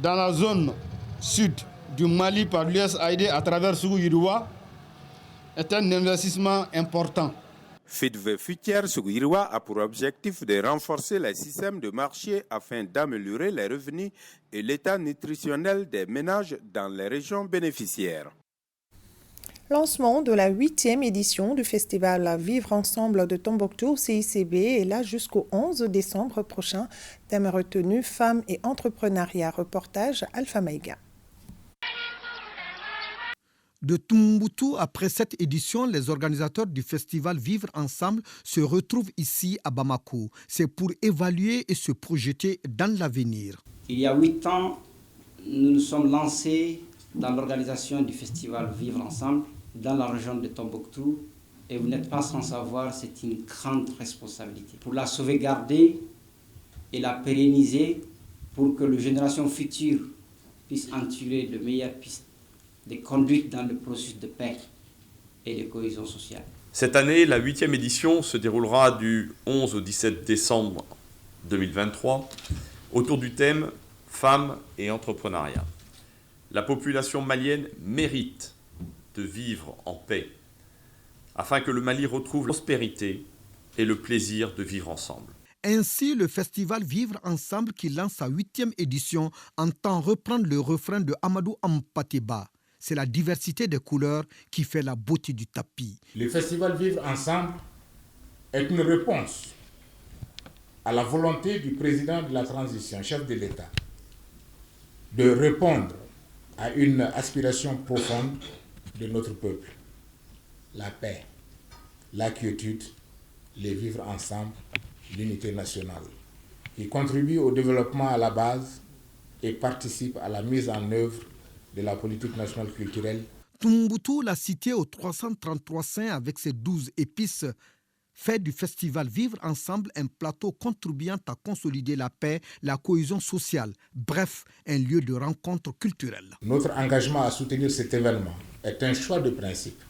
dans la zone sud du Mali par l'USAID à travers Sougou-Yiroua est un investissement important. FIDV Futière Sougou-Yiroua a pour objectif de renforcer les systèmes de marché afin d'améliorer les revenus et l'état nutritionnel des ménages dans les régions bénéficiaires. Lancement de la 8e édition du festival Vivre Ensemble de Tombouctou au CICB est là jusqu'au 11 décembre prochain. Thème retenu, femmes et entrepreneuriat. Reportage Alpha Maïga. De Tombouctou, après cette édition, les organisateurs du festival Vivre Ensemble se retrouvent ici à Bamako. C'est pour évaluer et se projeter dans l'avenir. Il y a 8 ans, nous nous sommes lancés dans l'organisation du festival Vivre Ensemble dans la région de Tombouctou. Et vous n'êtes pas sans savoir, c'est une grande responsabilité. Pour la sauvegarder et la pérenniser, pour que les générations futures puissent en tirer de meilleures pistes de conduite dans le processus de paix et de cohésion sociale. Cette année, la 8e édition se déroulera du 11 au 17 décembre 2023 autour du thème « Femmes et entrepreneuriat ». La population malienne mérite de vivre en paix, afin que le Mali retrouve la prospérité et le plaisir de vivre ensemble. Ainsi, le festival Vivre Ensemble, qui lance sa 8e édition, entend reprendre le refrain de Amadou Ampateba. C'est la diversité des couleurs qui fait la beauté du tapis. Le festival Vivre Ensemble est une réponse à la volonté du président de la transition, chef de l'État, de répondre à une aspiration profonde de notre peuple, la paix, la quiétude, les vivre ensemble, l'unité nationale, qui contribue au développement à la base et participe à la mise en œuvre de la politique nationale culturelle. Tombouctou, la cité aux 333 saints avec ses 12 épices, fait du festival Vivre Ensemble un plateau contribuant à consolider la paix, la cohésion sociale, bref, un lieu de rencontre culturelle. Notre engagement à soutenir cet événement est un choix de principe,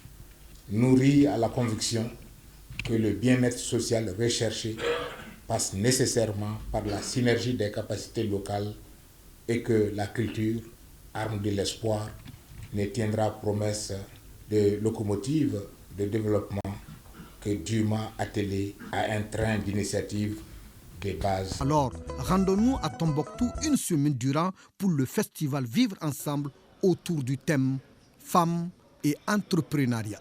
nourri à la conviction que le bien-être social recherché passe nécessairement par la synergie des capacités locales et que la culture, arme de l'espoir, ne tiendra promesse de locomotive de développement que dûment attelé à un train d'initiative des bases. Alors, rendons-nous à Tombouctou une semaine durant pour le festival Vivre Ensemble autour du thème Femmes et entrepreneuriat.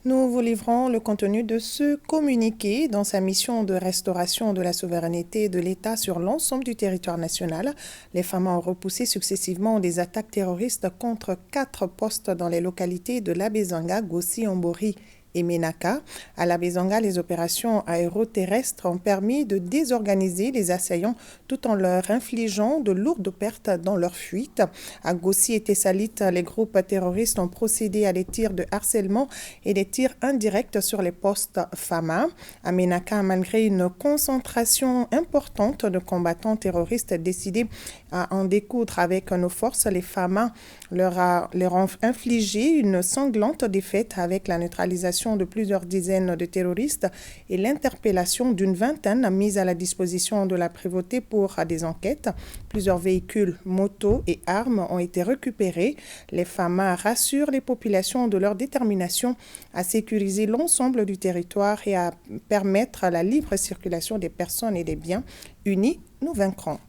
Nous vous livrons le contenu de ce communiqué dans sa mission de restauration de la souveraineté de l'État sur l'ensemble du territoire national. Les femmes ont repoussé successivement des attaques terroristes contre 4 postes dans les localités de Labezanga, Gossi, Ombori et Ménaka. À Labezanga, les opérations aéroterrestres ont permis de désorganiser les assaillants tout en leur infligeant de lourdes pertes dans leur fuite. À Gossi et Tessalit, les groupes terroristes ont procédé à des tirs de harcèlement et des tirs indirects sur les postes FAMA. À Ménaka, malgré une concentration importante de combattants terroristes décidés à en découdre avec nos forces, les FAMA leur ont infligé une sanglante défaite avec la neutralisation de plusieurs dizaines de terroristes et l'interpellation d'une vingtaine mises à la disposition de la prévôté pour des enquêtes. Plusieurs véhicules, motos et armes ont été récupérés. Les FAMA rassurent les populations de leur détermination à sécuriser l'ensemble du territoire et à permettre la libre circulation des personnes et des biens. Unis, nous vaincrons.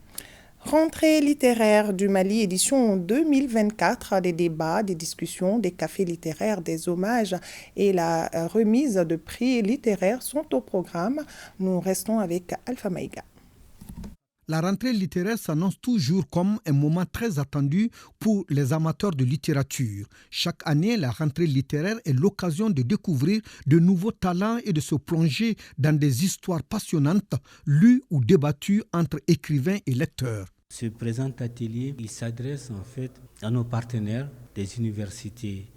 Rentrée littéraire du Mali, édition 2024, des débats, des discussions, des cafés littéraires, des hommages et la remise de prix littéraires sont au programme. Nous restons avec Alpha Maïga. La rentrée littéraire s'annonce toujours comme un moment très attendu pour les amateurs de littérature. Chaque année, la rentrée littéraire est l'occasion de découvrir de nouveaux talents et de se plonger dans des histoires passionnantes, lues ou débattues entre écrivains et lecteurs. Ce présent atelier, il s'adresse en fait à nos partenaires des universités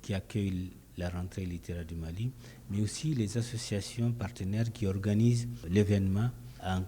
qui accueillent la rentrée littéraire du Mali, mais aussi les associations partenaires qui organisent l'événement en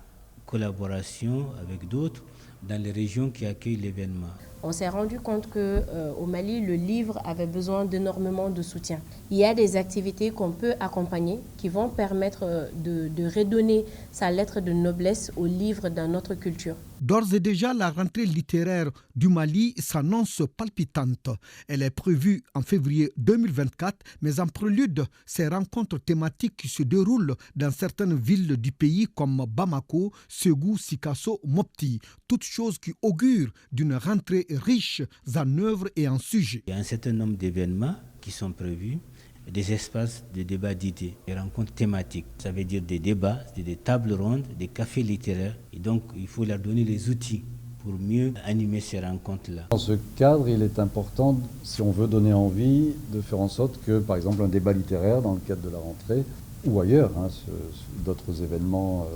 collaboration avec d'autres dans les régions qui accueillent l'événement. On s'est rendu compte qu'au Mali, le livre avait besoin d'énormément de soutien. Il y a des activités qu'on peut accompagner qui vont permettre de redonner sa lettre de noblesse au livre dans notre culture. D'ores et déjà, la rentrée littéraire du Mali s'annonce palpitante. Elle est prévue en février 2024, mais en prélude, ces rencontres thématiques qui se déroulent dans certaines villes du pays comme Bamako, Ségou, Sikasso, Mopti. Toutes choses qui augurent d'une rentrée riche en œuvres et en sujets. Il y a un certain nombre d'événements qui sont prévus, des espaces de débat d'idées, des rencontres thématiques. Ça veut dire des débats, des tables rondes, des cafés littéraires. Et donc, il faut leur donner les outils pour mieux animer ces rencontres-là. Dans ce cadre, il est important, si on veut donner envie, de faire en sorte que, par exemple, un débat littéraire dans le cadre de la rentrée, ou ailleurs, d'autres événements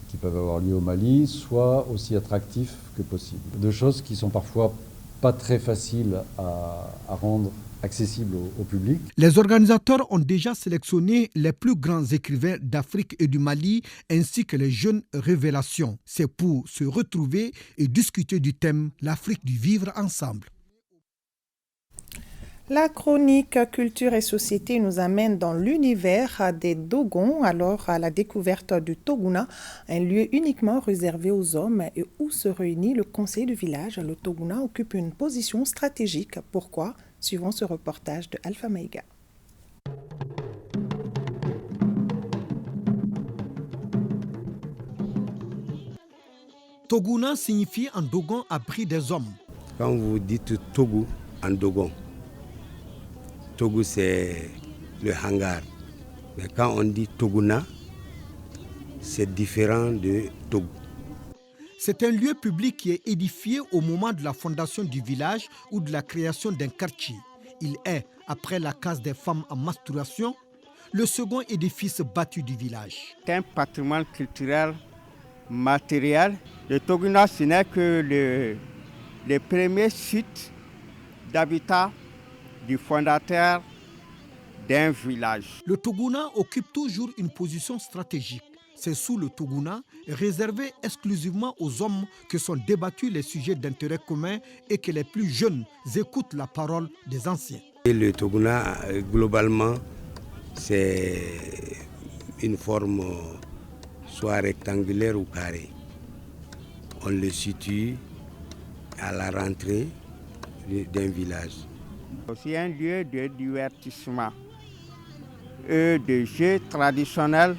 qui peuvent avoir lieu au Mali, soit aussi attractifs que possible. Deux choses qui sont parfois pas très faciles à rendre accessible au public. Les organisateurs ont déjà sélectionné les plus grands écrivains d'Afrique et du Mali, ainsi que les jeunes révélations. C'est pour se retrouver et discuter du thème « L'Afrique du vivre ensemble ». La chronique Culture et Société nous amène dans l'univers des Dogons, alors à la découverte du Toguna, un lieu uniquement réservé aux hommes et où se réunit le conseil du village. Le Toguna occupe une position stratégique. Pourquoi ? Suivant ce reportage de Alpha Maïga. Toguna signifie en Dogon abri des hommes. Quand vous dites Togo en Dogon, Togo c'est le hangar. Mais quand on dit Toguna, c'est différent de Togo. C'est un lieu public qui est édifié au moment de la fondation du village ou de la création d'un quartier. Il est, après la case des femmes en masturbation, le second édifice bâti du village. C'est un patrimoine culturel matériel. Le Toguna, ce n'est que le premier site d'habitat du fondateur d'un village. Le Toguna occupe toujours une position stratégique. C'est sous le Toguna, réservé exclusivement aux hommes, que sont débattus les sujets d'intérêt commun et que les plus jeunes écoutent la parole des anciens. Et le Toguna, globalement, c'est une forme soit rectangulaire ou carrée. On le situe à la rentrée d'un village. C'est un lieu de divertissement et de jeux traditionnels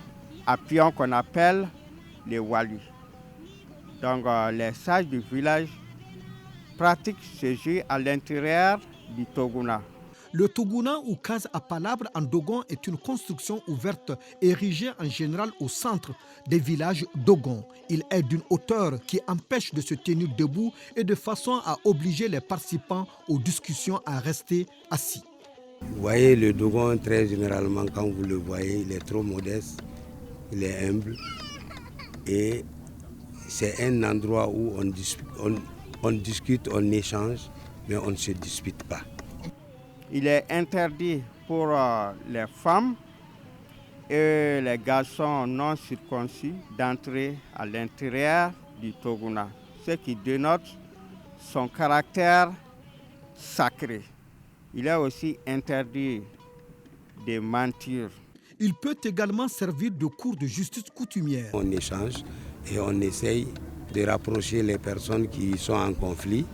à pion qu'on appelle les Wali. Donc les sages du village pratiquent ce jeu à l'intérieur du Toguna. Le Toguna ou case à palabre en Dogon est une construction ouverte érigée en général au centre des villages Dogon. Il est d'une hauteur qui empêche de se tenir debout et de façon à obliger les participants aux discussions à rester assis. Vous voyez le Dogon, très généralement, quand vous le voyez, il est trop modeste. Il est humble et c'est un endroit où on discute, on échange, mais on ne se dispute pas. Il est interdit pour les femmes et les garçons non circoncis d'entrer à l'intérieur du Toguna, ce qui dénote son caractère sacré. Il est aussi interdit de mentir. Il peut également servir de cours de justice coutumière. On échange et on essaye de rapprocher les personnes qui sont en conflit,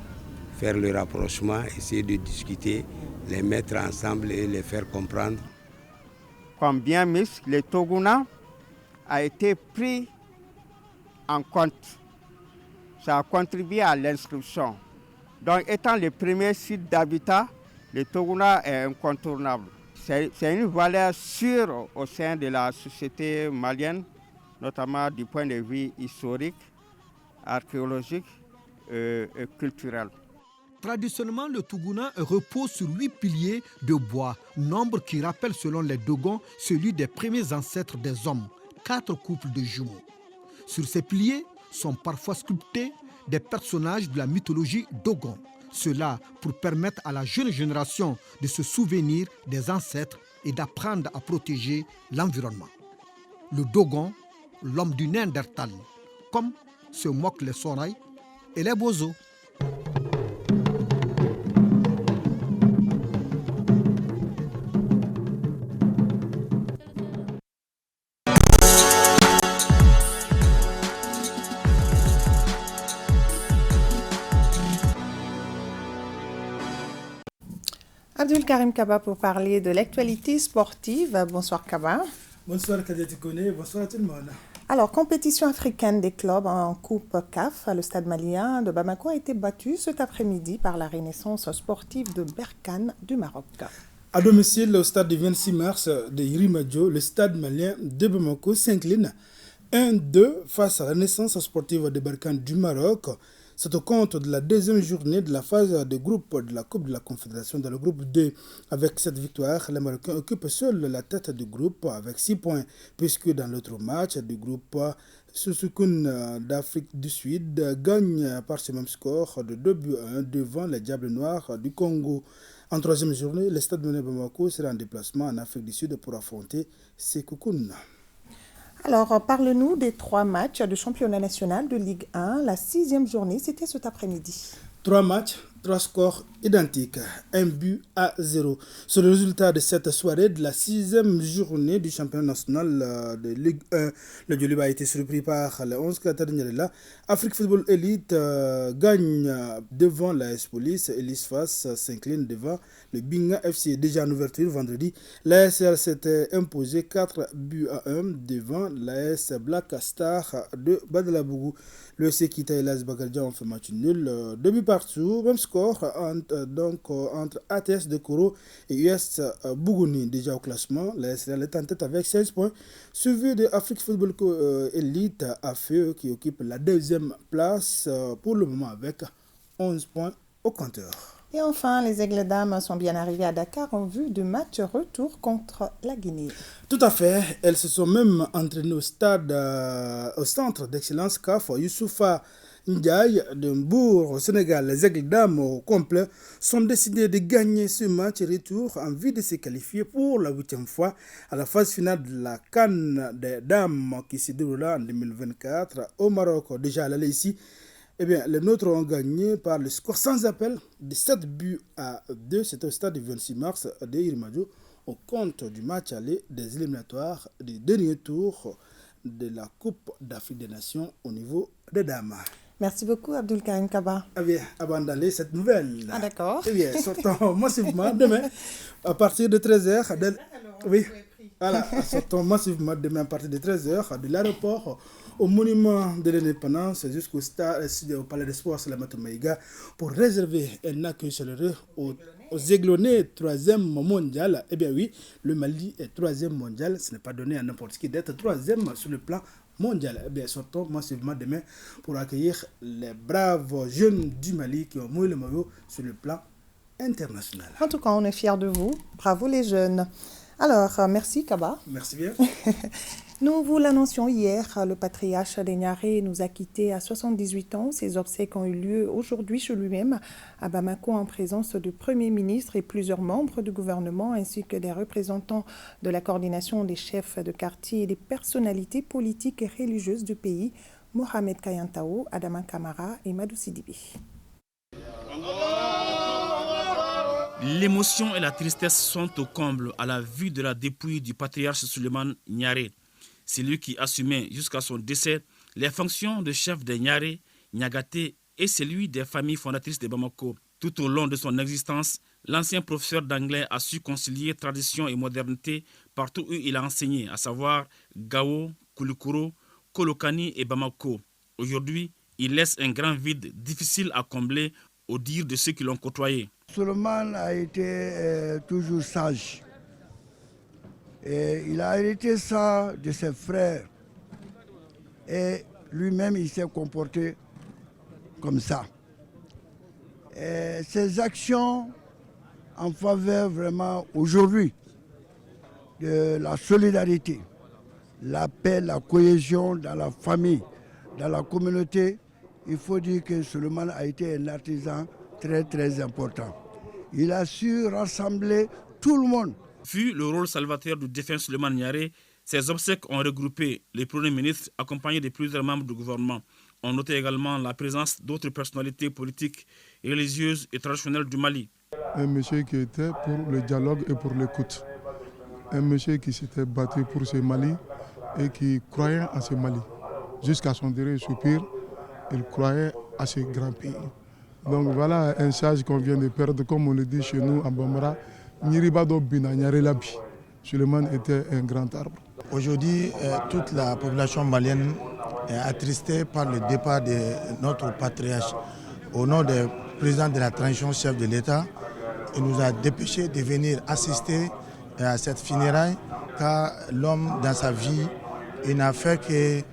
faire le rapprochement, essayer de discuter, les mettre ensemble et les faire comprendre. Comme bien mis, le Toguna a été pris en compte. Ça a contribué à l'instruction. Donc, étant le premier site d'habitat, le Toguna est incontournable. C'est une valeur sûre au sein de la société malienne, notamment du point de vue historique, archéologiques et culturels. Traditionnellement, le Tougouna repose sur 8 piliers de bois, nombre qui rappelle selon les Dogons celui des premiers ancêtres des hommes, 4 couples de jumeaux. Sur ces piliers sont parfois sculptés des personnages de la mythologie Dogon. Cela pour permettre à la jeune génération de se souvenir des ancêtres et d'apprendre à protéger l'environnement. Le Dogon, l'homme du Néandertal, comme se moquent les Soraïs et les Bozo. Abdul Karim Kaba pour parler de l'actualité sportive. Bonsoir Kaba. Bonsoir Kadeti Kone, bonsoir à tout le monde. Alors, compétition africaine des clubs en Coupe CAF, le stade malien de Bamako a été battu cet après-midi par la Renaissance sportive de Berkane du Maroc. À domicile, au stade du 26 mars de Yirimadio, le stade malien de Bamako s'incline 1-2 face à la Renaissance sportive de Berkane du Maroc. C'est au compte de la deuxième journée de la phase de groupe de la Coupe de la Confédération dans le groupe 2. Avec cette victoire, les Marocains occupent seuls la tête du groupe avec 6 points, puisque dans l'autre match du groupe, Susukun d'Afrique du Sud gagne par ce même score de 2-1 devant les Diables Noirs du Congo. En troisième journée, le stade de Bamako sera en déplacement en Afrique du Sud pour affronter Sekoukoun. Alors, parle-nous des 3 matchs de championnat national de Ligue 1. La 6e journée, c'était cet après-midi. 3 matchs, 3 scores identiques, 1-0. C'est le résultat de cette soirée de la 6e journée du championnat national de Ligue 1. Le Djoliba a été surpris par les 11 Qatar. Afrique Football Elite gagne devant la AS Police et l'ISFAS s'incline devant le Binga FC. Déjà en ouverture vendredi, l'ASR s'était imposé 4-1 devant l'AS Black Star de Badalabougou. Le Sekita et l'AS Bagadja ont fait match nul, 2 buts partout, même score entre ATS de Koro et US Bougouni. Déjà au classement, l'ASR est en tête avec 16 points, suivi de Afrique Football Elite AFE qui occupe la 2e place pour le moment avec 11 points au compteur. Et enfin, les Aigles Dames sont bien arrivées à Dakar en vue du match retour contre la Guinée. Tout à fait. Elles se sont même entraînées au centre d'excellence CAF Youssoufa Ndiaye de Mbour au Sénégal. Les Aigles Dames au complet sont décidées de gagner ce match retour en vue de se qualifier pour la 8e fois à la phase finale de la CAN des Dames qui se déroulera en 2024 au Maroc. Déjà à l'aller ici, les nôtres ont gagné par le score sans appel de 7-2. C'était au stade du 26 mars de Yirimadio au compte du match aller des éliminatoires du dernier tour de la Coupe d'Afrique des Nations au niveau des dames. Merci beaucoup Abdul Karim Kaba. Avant d'aller cette nouvelle. Ah d'accord. Sortons massivement demain à partir de 13h. Sortons massivement demain à partir de 13h de l'aéroport au monument de l'indépendance jusqu'au palais des sports Salamatou Maïga pour réserver un accueil chaleureux aux Aiglonnais 3e mondial. Oui, le Mali est 3e mondial. Ce n'est pas donné à n'importe qui d'être 3e sur le plan mondial. Sortons massivement demain pour accueillir les braves jeunes du Mali qui ont mouillé le maillot sur le plan international. En tout cas, on est fiers de vous. Bravo les jeunes. Alors, merci Kaba. Merci bien. Nous vous l'annoncions hier, le patriarche des Niaré nous a quittés à 78 ans. Ses obsèques ont eu lieu aujourd'hui chez lui-même à Bamako en présence du Premier ministre et plusieurs membres du gouvernement ainsi que des représentants de la coordination des chefs de quartier et des personnalités politiques et religieuses du pays, Mohamed Kayantao, Adama Kamara et Madou Sidibi. L'émotion et la tristesse sont au comble à la vue de la dépouille du patriarche Suleiman Niaré. C'est lui qui assumait jusqu'à son décès les fonctions de chef des Niaré, Niagaté et celui des familles fondatrices de Bamako. Tout au long de son existence, l'ancien professeur d'anglais a su concilier tradition et modernité partout où il a enseigné, à savoir Gao, Koulikoro, Kolokani et Bamako. Aujourd'hui, il laisse un grand vide difficile à combler au dire de ceux qui l'ont côtoyé. Suleiman a été toujours sage. Et il a hérité ça de ses frères. Et lui-même, il s'est comporté comme ça. Et ces actions en faveur vraiment aujourd'hui de la solidarité, la paix, la cohésion dans la famille, dans la communauté, il faut dire que Souleymane a été un artisan très très important. Il a su rassembler tout le monde. Vu le rôle salvateur du défunt Souleymane Niaré, ces obsèques ont regroupé les premiers ministres accompagnés de plusieurs membres du gouvernement. On notait également la présence d'autres personnalités politiques, religieuses et traditionnelles du Mali. Un monsieur qui était pour le dialogue et pour l'écoute. Un monsieur qui s'était battu pour ce Mali et qui croyait à ce Mali. Jusqu'à son dernier soupir, il croyait à ce grand pays. Donc voilà un sage qu'on vient de perdre, comme on le dit chez nous en Bambara. Niribado Bina Nyarelabi. Souleymane était un grand arbre. Aujourd'hui, toute la population malienne est attristée par le départ de notre patriarche. Au nom du président de la transition, chef de l'État, il nous a dépêché de venir assister à cette funéraille, car l'homme, dans sa vie, il n'a fait que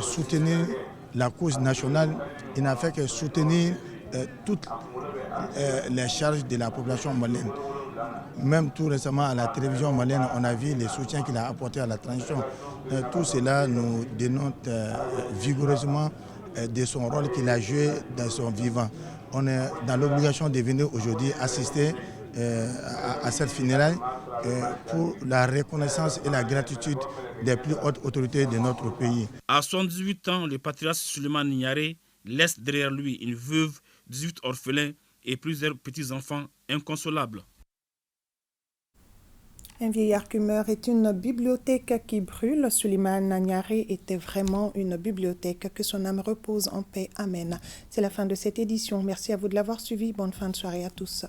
soutenir la cause nationale, il n'a fait que soutenir toutes les charges de la population malienne. Même tout récemment à la télévision malienne, on a vu les soutiens qu'il a apportés à la transition. Tout cela nous dénote vigoureusement de son rôle qu'il a joué dans son vivant. On est dans l'obligation de venir aujourd'hui assister à cette funéraille pour la reconnaissance et la gratitude des plus hautes autorités de notre pays. À 78 ans, le patriarche Souleymane Niaré laisse derrière lui une veuve, 18 orphelins et plusieurs petits-enfants inconsolables. Un vieillard qui meurt est une bibliothèque qui brûle. Souleymane Niaré était vraiment une bibliothèque. Que son âme repose en paix. Amen. C'est la fin de cette édition. Merci à vous de l'avoir suivi. Bonne fin de soirée à tous.